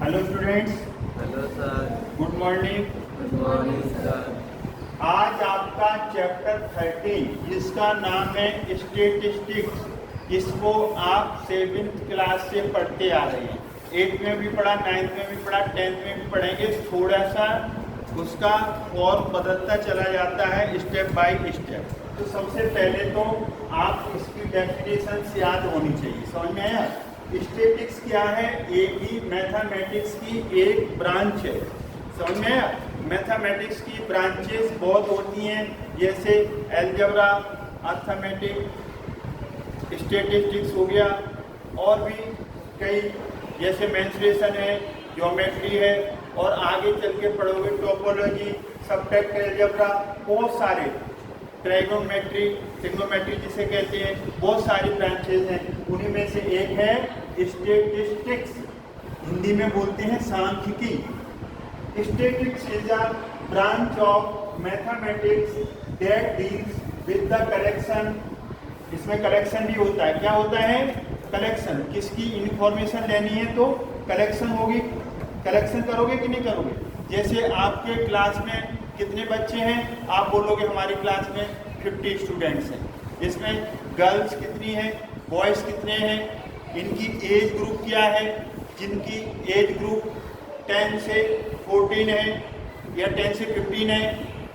Hello students, hello sir. Good morning. Good morning sir. आज आपका chapter 13 जिसका नाम है स्टेटिस्टिक्स, इसको आप 7th क्लास से पढ़ते आ रहे हैं। 8th में भी पढ़ा, 9th में भी पढ़ा, 10th में भी पढ़ेंगे। थोड़ा सा उसका फॉर्म बदलता चला जाता है स्टेप बाय स्टेप। तो सबसे पहले तो आप इसकी डेफिनेशन याद होनी चाहिए। समझ में आया? स्टैटिस्टिक्स क्या है? ये भी मैथमेटिक्स की एक ब्रांच है। समझ में आया? मैथमेटिक्स की ब्रांचेस बहुत होती हैं, जैसे अलजेब्रा, अर्थमेटिक, स्टैटिस्टिक्स हो गया, और भी कई, जैसे मेंसुरेशन है, ज्योमेट्री है, और आगे चल के पढ़ोगे टोपोलॉजी, सब्ट्रैक्ट अलजेब्रा, बहुत सारे, ट्राइगोनोमेट्री, ट्रिग्नोमेट्री जिसे कहते हैं, बहुत सारी ब्रांचेज हैं। उन्हीं में से एक है स्टैटिस्टिक्स, हिंदी में बोलते हैं सांख्यिकी। Statistics is a branch of mathematics that deals with the collection. इसमें कलेक्शन भी होता है। क्या होता है? कलेक्शन। किसकी इंफॉर्मेशन लेनी है तो कलेक्शन होगी। कलेक्शन करोगे कि नहीं करोगे? जैसे आपके क्लास में कितने बच्चे हैं? आप बोलोगे हमारी क्लास में 50 स्टूडेंट्स हैं। इसमें गर्ल्स कितनी हैं, बॉयज़ कितने हैं, इनकी एज ग्रुप क्या है? जिनकी एज ग्रुप 10 से 14 है, या 10 से 15 है,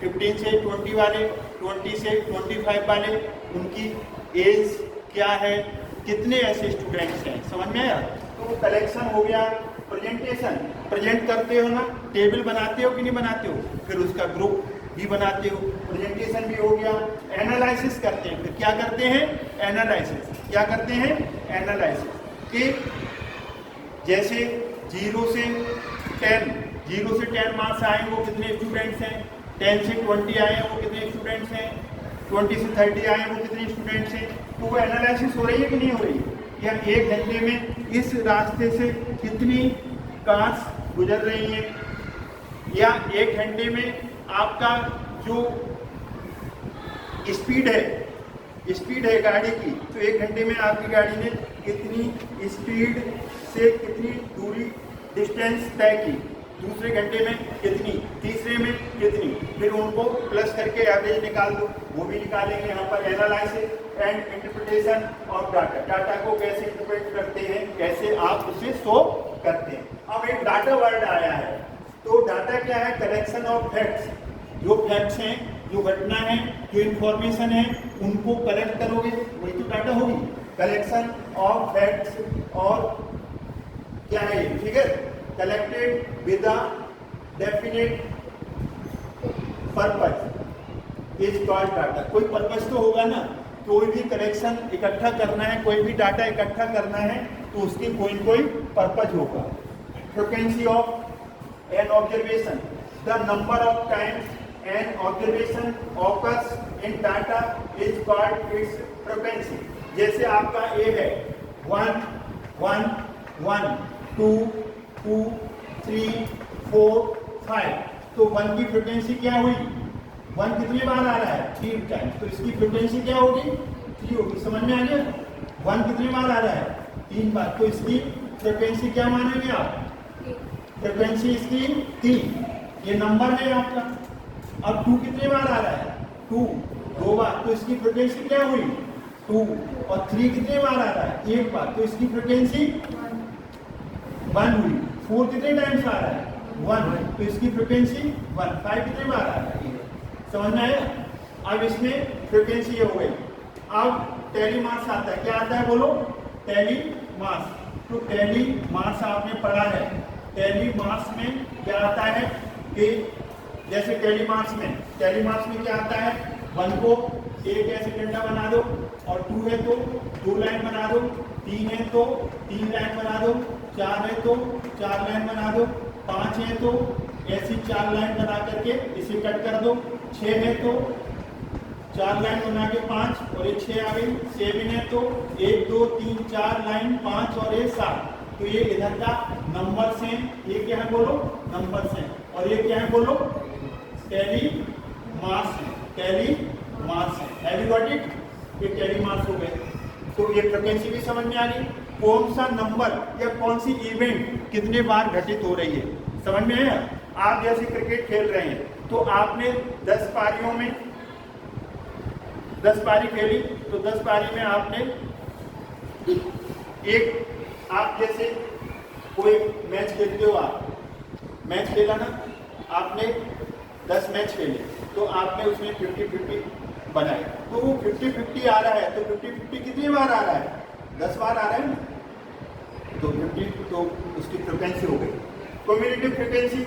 15 से 20 वाले, 20 से 25 वाले, उनकी एज क्या है? कितने ऐसे स्टूडेंट्स हैं? समझ में आया? तो कलेक्शन हो गया। प्रेजेंटेशन, प्रेजेंट करते हो ना, टेबल बनाते हो कि नहीं बनाते हो, फिर उसका ग्रुप भी बनाते हो, प्रेजेंटेशन भी हो गया। एनालिसिस करते हैं, फिर क्या करते हैं? एनालिसिस। क्या करते हैं? एनालिसिस। कि जैसे 0 से 10 मार्क्स आए वो कितने स्टूडेंट्स हैं, 10 से 20 आए हैं वो कितने स्टूडेंट्स हैं, 20 से 30 आए हैं वो कितने स्टूडेंट्स हैं। तो वो एनालिसिस हो रही है कि नहीं हो रही है? या 1 घंटे में इस रास्ते से कितनी कार्स गुजर रही हैं, या 1 घंटे में आपका जो स्पीड है गाड़ी की, तो 1 घंटे में आपकी गाड़ी ने कितनी स्पीड से कितनी दूरी डिस्टेंस तय की, दूसरे घंटे में कितनी, तीसरे में कितनी, फिर उनको प्लस करके एवरेज निकाल दो। वो भी निकालेंगे यहाँ पर। Analysis and interpretation of data, data को कैसे इंटरप्रेट करते हैं, कैसे आप उसे सोल्व करते हैं। अब एक डाटा वर्ड आया है, तो डाटा क्या है? Collection of facts. जो फैक्ट्स हैं, जो घटना है, जो इंफॉर्मेशन है, उनको कलेक्ट करोगे, वही तो डाटा होगी। कलेक्शन ऑफ फैक्ट्स, और क्या है? Figure collected with a definite purpose is called data. कोई पर्पस तो होगा ना, कोई भी कलेक्शन इकट्ठा करना है, कोई भी डाटा इकट्ठा करना है, तो उसकी कोई न कोई पर्पस होगा। Frequency of an observation, the number of times an observation occurs in data is called its frequency. जैसे आपका ए है 1 1 1 2 2 3 4 5, तो 1 की फ्रीक्वेंसी क्या हुई? 1 कितनी बार आ रहा है? 3 टाइम, तो इसकी फ्रीक्वेंसी क्या होगी? 3 होगी। समझ में आ गया? 1 कितनी बार आ रहा है? 3 बार, तो इसकी फ्रीक्वेंसी क्या मानेंगे आप? फ्रीक्वेंसी इसकी 3, ये नंबर है आपका। अब 2 कितनी बार आ रहा है? 2 2 बार, तो इसकी फ्रीक्वेंसी क्या हुई? 2। और 3 कितनी बार आ रहा है? 1 बार, तो इसकी फ्रीक्वेंसी 1 हुई। 4 कितने टाइम्स आ रहा है? 1, तो इसकी फ्रीक्वेंसी 1। 5 कितनी बार आ रहा है? समझ में आया? अब इसमें फ्रीक्वेंसी हो गई। अब टैली मार्क्स आता है। क्या आता है बोलो? Tally marks. तो टैली मार्क्स आपने पढ़ा है। टैली मार्क्स में क्या आता है कि जैसे टैली मार्क्स में क्या आता है? 1 को एक ऐसे डंडा बना दो, और 2 है तो 2 लाइन बना दो, 3 है तो 3 लाइन बना दो, 4 है तो 4 लाइन बना दो, 5 है तो ऐसी 4 लाइन बना करके इसे कट कर दो, 6 है तो 4 लाइन बना के 5 और ये 6 आ गई, 7 है तो 1 2 3 4 लाइन 5 और ये 7, तो ये इधर का नंबर्स हैं। ये क्या है बोलो? नंबर्स हैं। और ये क्या है बोलो? टैली मार्क्स है। टैली मार्क्स है। Have you got it? ये टैली मार्क्स हो गए। तो ये फ्रीक्वेंसी भी समझ में आ गई। कौन सा नंबर या कौन सी इवेंट कितने बार घटित हो रही है। समझ में आया? आप जैसे क्रिकेट खेल रहे हैं तो आपने 10 पारियों में 10 पारी खेली, तो 10 पारी में आपने एक, आप जैसे कोई मैच खेलते हो, आप मैच खेला ना, आपने 10 मैच खेले तो आपने उसमें 50-50 बनाए, तो वो 50-50 आ रहा है, तो 50-50 कितनी बार आ रहा है? 10 बार आ रहा है ना, तो 50, तो उसकी फ्रिक्वेंसी हो गई। Cumulative frequency,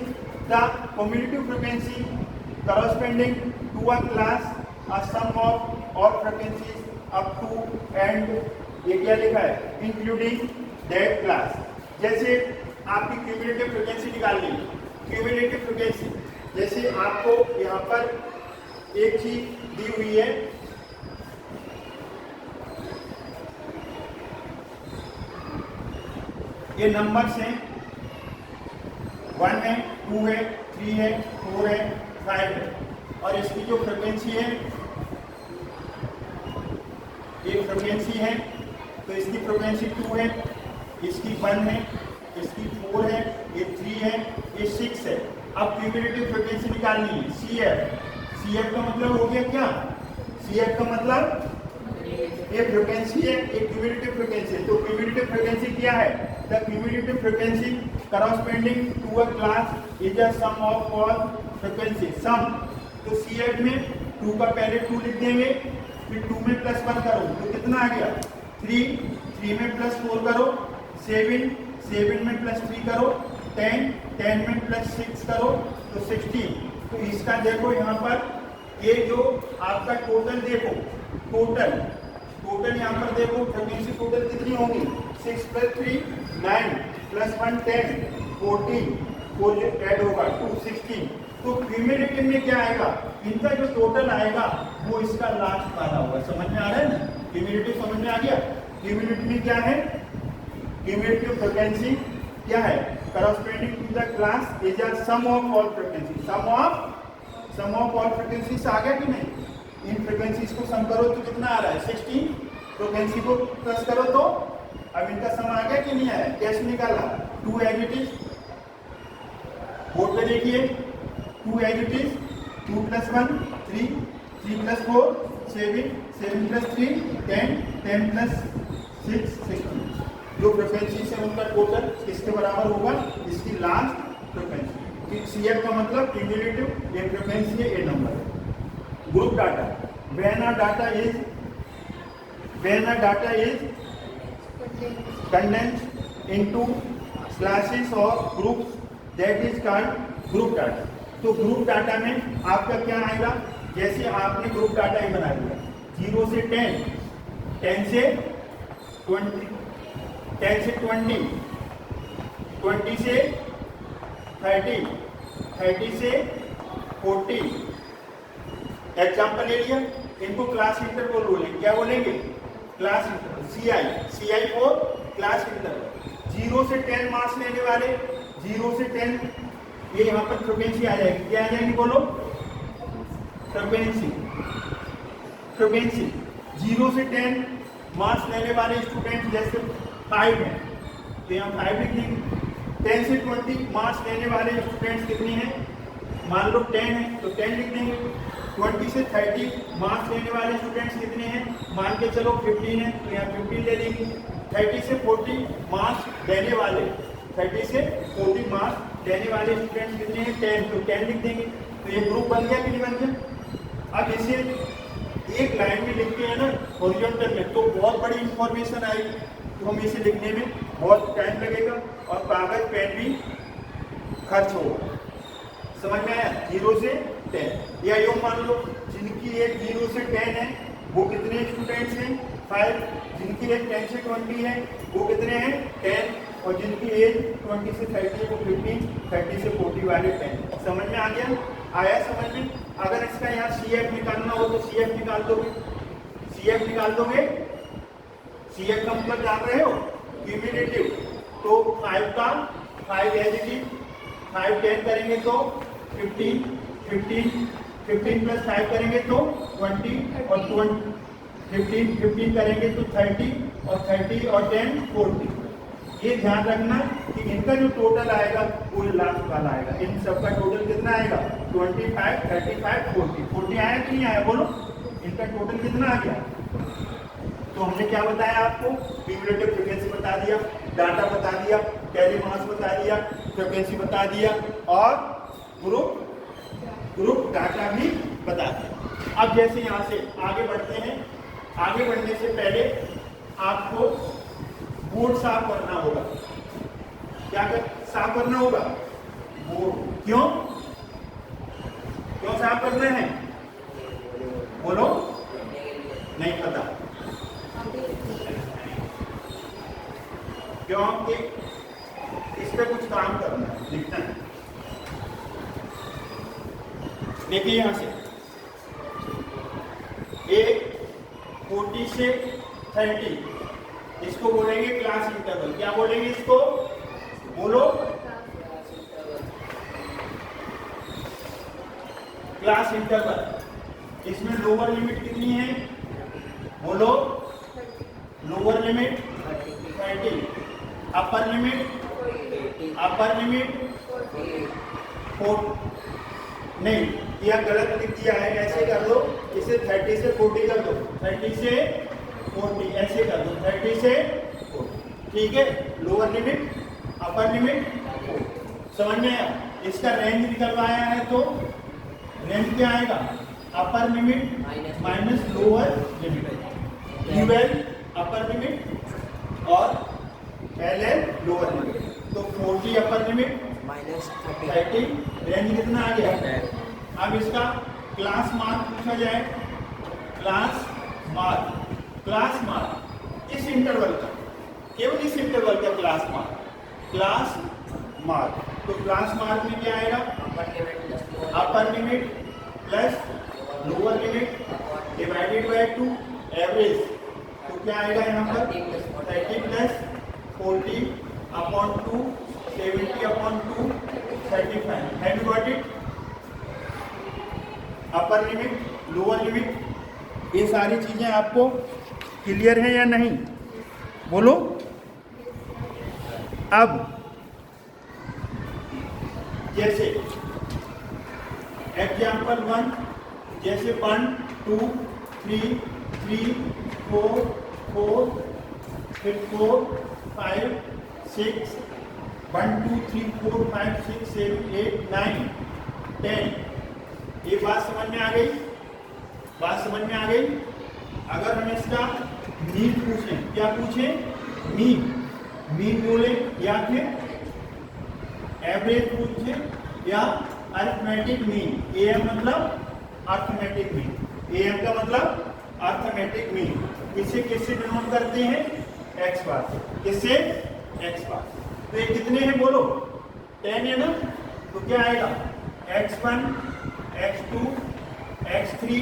the cumulative frequency corresponding to a class, a sum of all frequencies up to and ये क्या लिखा है, इंक्लूडिंग दैट क्लास। जैसे आपकी क्यूमुलेटिव फ्रिक्वेंसी निकालनी है, क्यूमुलेटिव फ्रिक्वेंसी जैसे आपको यहाँ पर एक चीज दी हुई है, ये नंबर्स हैं, 1 है, 2 है, 3 है, 4 है, 5 है, और इसकी जो फ्रिक्वेंसी है, ये फ्रिक्वेंसी है, तो इसकी फ्रिक्वेंसी 2 है, इसकी 1 है, इसकी 4 है, ये 3 है, ये 6 है। अब क्यूमुलेटिव फ्रिक्वेंसी निकालनी है, CF का मतलब हो गया क्या? CF का मतलब ये फ्रिक्वेंसी है, एक क्यूमुलेटिव फ्रिक्वेंसी है, तो क्यूमुलेटिव फ्रिक्वेंसी क्या है? The cumulative frequency corresponding to a class is a sum of all frequency. Sum, तो CF में 2 का पहले 2 लिख देंगे, फिर 2 में +1 करो तो कितना आ गया? 3, 3 में +4 करो 7, 7 में +3 करो 10, 10 में +6 करो तो 16। तो इसका देखो यहाँ पर ये जो आपका टोटल देखो, टोटल यहाँ पर देखो फ्रिक्वेंसी टोटल कितनी होगी? 6 + 3 9 +1 10 14, 4 ऐड होगा 2 16। तो क्यूमुलेटिव में क्या आएगा? इनका जो टोटल आएगा वो इसका लास्ट वाला होगा। समझ में आ रहा है ना? क्यूमुलेटिव समझ में आ गया? क्यूमुलेटिव में क्या है? क्यूमुलेटिव फ्रिक्वेंसी क्या है? Corresponding to the class is a sum of all frequency. Sum of all frequencies आ गया कि नहीं? इन फ्रिक्वेंसीज को सम करो तो कितना आ रहा है? 16। फ्रिक्वेंसी को प्लस करो तो अब इनका सम आ गया कि नहीं आया? कैसे निकाला? 2 एज इट इज, बोर्ड पे देखिए, 2 एज इट इज, 2 + 1 3, 3 + 4 7, 7 + 3 10, 10 + 6 16। जो फ्रिक्वेंसी से उनका टोटल किसके बराबर होगा? इसकी लास्ट फ्रिक्वेंसी। CF का मतलब क्यूमुलेटिव, ये फ्रिक्वेंसी है, ये नंबर है। Group data, when a data is condensed into classes or groups, that is called group data। तो ग्रुप डाटा में आपका क्या आएगा? जैसे आपने ग्रुप डाटा ही बना दिया 0 से 10, 10 से 20, 10 से 20, 20 से 30, 30 से 40। एग्जाम्पल ले लिया, इनको क्लास इंटरवल बोलेंगे। क्या बोलेंगे? Class interval. CI for class interval. 0 से 10 मार्क्स लेने वाले, 0 से 10 ये यहाँ पर फ्रिक्वेंसी आ जाएगी। क्या आ जाएगी बोलो? फ्रिक्वेंसी। 0 से 10 मार्क्स लेने वाले स्टूडेंट जैसे 5 हैं तो यहाँ 5 लिख देंगे। 10 से 20 मार्क्स लेने वाले स्टूडेंट्स कितने हैं? मान लो 10 है तो 10 लिख देंगे। 20 से 30 मार्क्स लेने वाले स्टूडेंट्स कितने हैं? मान के चलो 15 है तो यहाँ 15 ले लेंगे। 30 से 40 मार्क्स देने वाले, 30 से 40 मार्क्स देने वाले स्टूडेंट्स कितने हैं? 10, तो 10 लिख देंगे। तो ये ग्रुप बन गया कि नहीं बन गया? अब इसे एक लाइन में लिखते हैं ना हॉरिजॉन्टल में, तो बहुत बड़ी इंफॉर्मेशन आएगी, तो हम इसे लिखने में बहुत टाइम लगेगा और कागज पेन भी खर्च होगा। समझ में आया? 0 से 10, या यूँ मान लो जिनकी एज 0 से 10 है वो कितने स्टूडेंट्स हैं? 5। जिनकी एज 10 से 20 है वो कितने हैं? 10। और जिनकी एज 20 से 30 है वो 15, 30 से 40 वाले 10। समझ में आ गया? आया समझ में? अगर इसका यहाँ CF निकालना हो तो CF निकाल दोगे। CF निकाल दोगे, CF का मतलब जान रहे हो? क्यूमुलेटिव। तो 5 का 5 एज इट इज, 5 10 करेंगे तो 15, 15 + 5 करेंगे तो 20, और 15 15 करेंगे तो 30 और 30 और 10 40। ये ध्यान रखना कि इनका जो टोटल आएगा वो लास्ट वाला आएगा। इन सबका टोटल कितना आएगा 25 35 40 40 आया कि नहीं आया बोलो। इनका टोटल कितना आ गया। तो हमने क्या बताया आपको, क्यूमुलेटिव फ्रीक्वेंसी बता दिया, डाटा बता दिया, कैरी मास बता दिया, फ्रीक्वेंसी बता दिया और ग्रुप डाटा भी बता दिया। अब जैसे यहाँ से आगे बढ़ते हैं, आगे बढ़ने से पहले आपको बोर्ड साफ करना होगा। क्या साफ करना होगा बोर्ड। क्यों साफ करना है बोलो, नहीं पता क्योंकि इस पे कुछ काम करना है, लिखना है। देखिए यहां से एक 40 से 30 इसको बोलेंगे क्लास इंटरवल। क्या बोलेंगे इसको बोलो, क्लास इंटरवल। इसमें लोअर लिमिट कितनी है बोलो, लोअर लिमिट 30, अपर लिमिट 4। नहीं यह गलत लिख दिया है, ऐसे कर दो, इसे 30 से 40 कर दो, 30 से 40 ऐसे कर दो, 30 से 40 ठीक है। लोअर लिमिट अपर लिमिट 4 समझ में आया। इसका रेंज निकलवाया है तो रेंज क्या आएगा, upper limit minus lower limit, QL upper limit और LL लोअर लिमिट। तो 40 अपर लिमिट माइनस 30 रेंज कितना आ गया। अब इसका क्लास मार्क पूछा जाए, क्लास मार्क इस इंटरवल का, केवल इस इंटरवल का क्लास मार्क। तो क्लास मार्क में क्या आएगा, upper limit plus lower limit divided by 2 average. तो क्या आएगा यहाँ पर 30 plus 40 upon 2 70 upon 2 35। Have you got it. Upper limit lower limit ये सारी चीजें आपको क्लियर है या नहीं बोलो। अब जैसे एग्जाम्पल 1, जैसे 1 2 3 3 4 4 फिर 4 5 6 1 2 3 4 5 6 7 8 9 10। ये बात समझ में आ गई, बात समझ में आ गई। अगर हम इसका मीन पूछें, क्या पूछें मीन बोले या फिर एवरेज पूछे या अरिथमेटिक मीन। AM मतलब अरिथमेटिक मीन, AM का मतलब अरिथमेटिक मीन। इसे किससे डिनोट करते हैं, x बार से। किससे, x बार। तो ये कितने हैं बोलो 10 है ना। तो क्या आएगा x1 x2 x3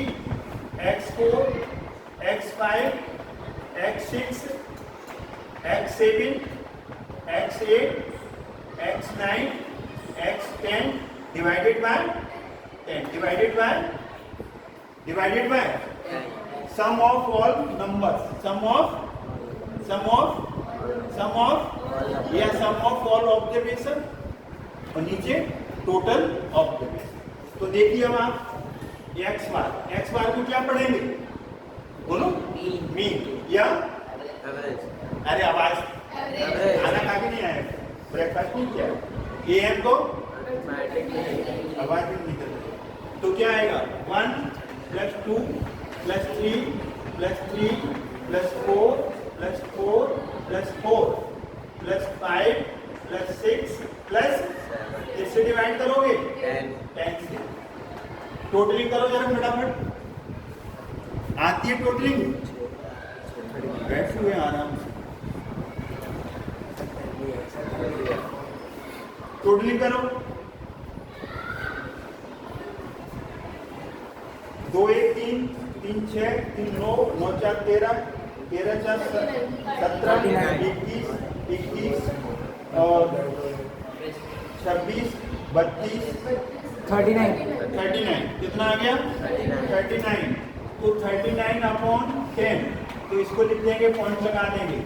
x4 x5 x6 x7 x8 x9 x10 divided by 10 divided by sum of all numbers, sum of या sum of all observation और नीचे total observation। तो देखिए अब आप x बार को क्या पढ़ेंगे बोलो, मीन या एवरेज। अरे आवाज खाना खा के नहीं आए, ब्रेकफास्ट नहीं किया। AM को आवाज भी नहीं निकल। तो क्या आएगा 1 + 2 + 3 + 3 + 4 + 4 + 4 + 5 + 6 प्लस इससे डिवाइड करोगे 10 से। टोटलिंग करो जरा फटाफट, आती है टोटलिंग। बैठे हुए आराम से टोटलिंग करो। 2 1 3 3 6 3 9 9 4 13 13 4 17 21 21 और 26 32 39 कितना आ गया 39 तो 39/10, तो इसको लिख देंगे, पॉइंट लगा देंगे।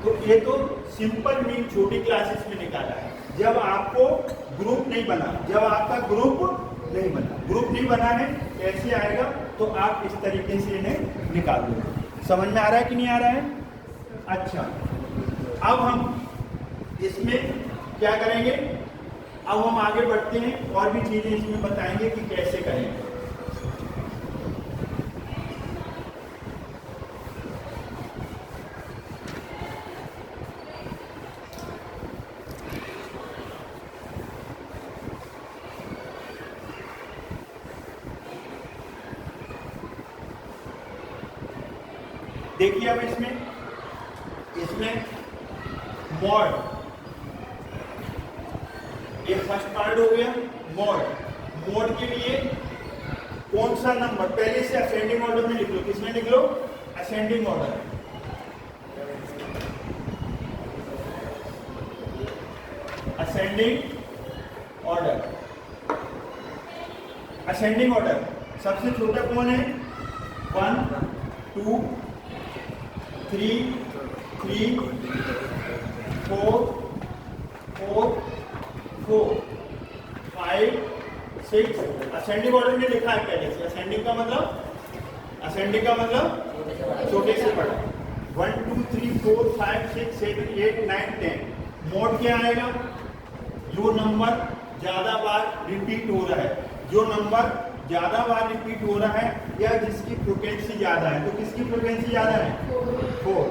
तो ये तो सिंपल मीन छोटी क्लासेस में निकाला है, जब आपको ग्रुप नहीं बना, जब आपका ग्रुप नहीं बना, ग्रुप नहीं बना है कैसे आएगा, तो आप इस तरीके से इन्हें निकाल दो। समझ में आ रहा है कि नहीं आ रहा है? अच्छा, अब हम इसमें क्या करेंगे, अब हम आगे बढ़ते हैं और भी चीजें इसमें बताएंगे कि कैसे करेंगे। देखिए अब इसमें मॉड, ये फर्स्ट पार्ट हो गया मॉड। मॉड के लिए कौन सा नंबर, पहले से असेंडिंग ऑर्डर में लिख लो। किसमें लिख लो? Ascending order. Ascending order, ascending order सबसे छोटा कौन है? 1 2 3 3 4 4 4 5 6। असेंडिंग ऑर्डर में लिखा है पहले से। असेंडिंग का मतलब छोटे से बड़ा। 1 2 3 4 5 6 7 8 9 10। मोड क्या आएगा? जो नंबर ज्यादा बार रिपीट हो रहा है, जो नंबर ज्यादा बार रिपीट हो रहा है या जिसकी फ्रीक्वेंसी ज्यादा है। तो किसकी फ्रीक्वेंसी ज्यादा है? 4।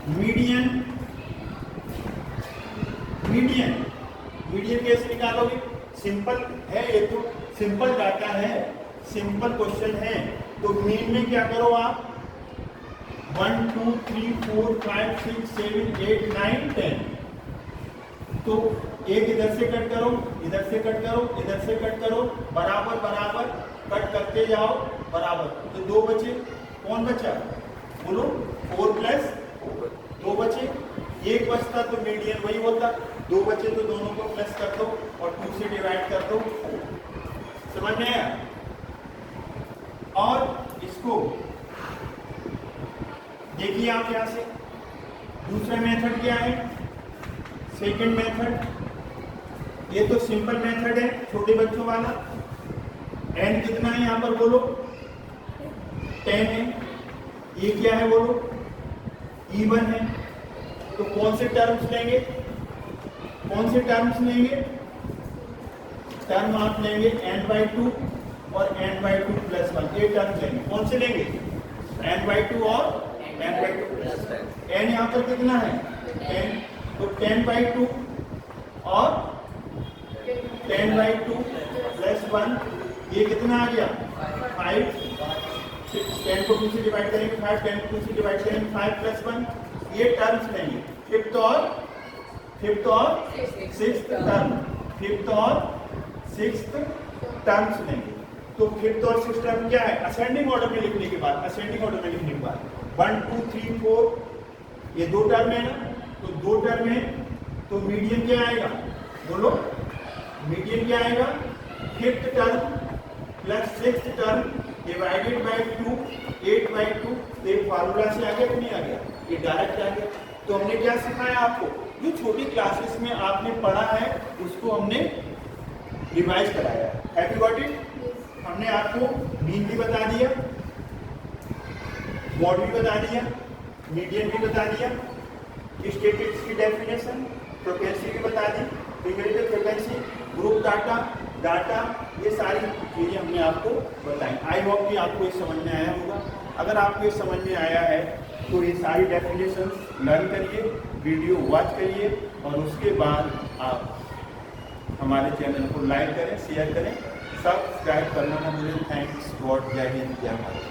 मीडियन, मीडियन कैसे निकालोगे? सिंपल है, ये तो सिंपल डाटा है, सिंपल क्वेश्चन है। तो मीन में क्या करो आप? 1 2 3 4 5 6 7 8 9 10। तो एक इधर से कट करो, इधर से कट करो, इधर से कट करो, बराबर बराबर कट करते जाओ बराबर। तो 2 बचे, कौन बचा? बोलो। 4 प्लस 2 बचे, 1 बचता तो मीडियन वही होता। 2 बचे तो दोनों को प्लस कर दो और 2 से डिवाइड कर दो। समझ में आया? और इसको देखिए आप यहां से, दूसरा मेथड क्या है? सेकंड मेथड, ये तो सिंपल मेथड है छोटे बच्चों वाला। n कितना है यहां पर? बोलो। 10 है। ये क्या है? बोलो। इवन है। तो कौन से टर्म्स लेंगे? कौन से टर्म्स लेंगे? टर्म आप लेंगे n/2 और n/2 + 1। ये टर्म लेंगे। कौन से लेंगे? n/2 और n/2 + 1। n यहाँ पर कितना है? 10। तो 10/2 और 10/2 + 1, ये कितना आ गया? 5। 10 को 2 से डिवाइड करेंगे 5, 10 को 2 से डिवाइड करेंगे 5 + 1। ये टर्म्स लेंगे। फिफ्थ और सिक्स्थ टर्म, फिफ्थ और सिक्स्थ टर्म्स लेंगे। तो फिफ्थ और सिक्स्थ टर्म क्या है? असेंडिंग ऑर्डर में लिखने के बाद, असेंडिंग ऑर्डर में लिखने के बाद 1 2 3 4, ये 2 टर्म है ना, तो 2 टर्म है। तो मीडियन क्या आएगा? बोलो। मीडियन क्या आएगा? Fifth term plus sixth term divided by 2, 8/2। तो ये फार्मूला से आ गया कि नहीं आ गया? ये डायरेक्ट आ गया। तो हमने क्या सिखाया आपको? जो छोटी क्लासेस में आपने पढ़ा है उसको हमने रिवाइज कराया है। Have you got it? हमने आपको मीन भी बता दिया, मॉड भी बता दिया, मीडियन भी बता दिया, स्टैटिस्टिक्स की डेफिनेशन, फ्रीक्वेंसी भी बता दी, फिंगरेटिव फ्रीक्वेंसी, ग्रुप डाटा, ये सारी चीज़ें हमने आपको बताई। आई होप कि आपको ये समझ में आया होगा। अगर आपको ये समझ में आया है तो ये सारी डेफिनेशंस लर्न करिए, वीडियो वॉच करिए और उसके बाद आप हमारे चैनल को लाइक करें, शेयर करें, सब्सक्राइब करना ना भूलें। थैंक्स गॉड, जय हिंद, जय भारत।